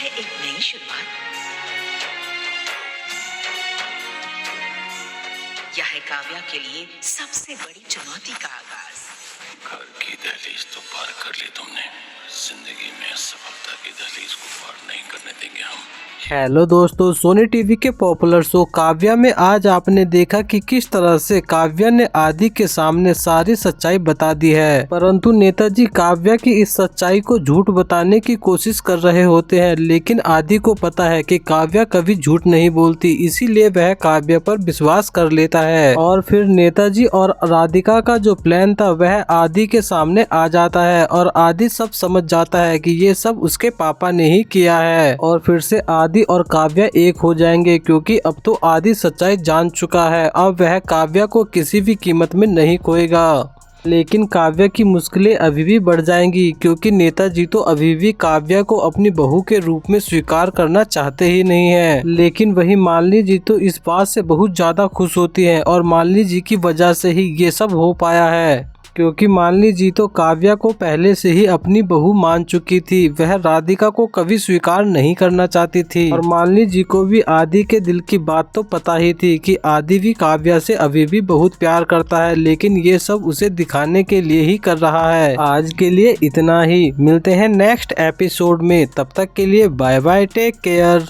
है एक नई शुरुआत। यह है काव्या के लिए सबसे बड़ी चुनौती का आगाज। घर की दहलीज तो पार कर ली तुमने, जिंदगी में सफलता की दहलीज को पार नहीं करने देंगे हम। हेलो दोस्तों, सोनी टीवी के पॉपुलर शो काव्या में आज आपने देखा कि किस तरह से काव्या ने आदि के सामने सारी सच्चाई बता दी है, परंतु नेताजी काव्या की इस सच्चाई को झूठ बताने की कोशिश कर रहे होते हैं। लेकिन आदि को पता है कि काव्या कभी झूठ नहीं बोलती, इसीलिए वह काव्या पर विश्वास कर लेता है। और फिर नेताजी और राधिका का जो प्लान था वह आदि के सामने आ जाता है और आदि सब समझ जाता है कि ये सब उसके पापा ने ही किया है। और फिर से आदि और काव्या एक हो जाएंगे, क्योंकि अब तो आदि सच्चाई जान चुका है। अब वह काव्या को किसी भी कीमत में नहीं खोएगा। लेकिन काव्या की मुश्किलें अभी भी बढ़ जाएंगी, क्योंकि नेताजी तो अभी भी काव्या को अपनी बहू के रूप में स्वीकार करना चाहते ही नहीं है। लेकिन वही मालिनी जी तो इस बात से बहुत ज्यादा खुश होती हैं और मालिनी जी की वजह से ही ये सब हो पाया है, क्योंकि मालिनी जी तो काव्या को पहले से ही अपनी बहू मान चुकी थी। वह राधिका को कभी स्वीकार नहीं करना चाहती थी और मालिनी जी को भी आदि के दिल की बात तो पता ही थी कि आदि भी काव्या से अभी भी बहुत प्यार करता है, लेकिन ये सब उसे दिखाने के लिए ही कर रहा है। आज के लिए इतना ही, मिलते हैं नेक्स्ट एपिसोड में, तब तक के लिए बाय बाय, टेक केयर।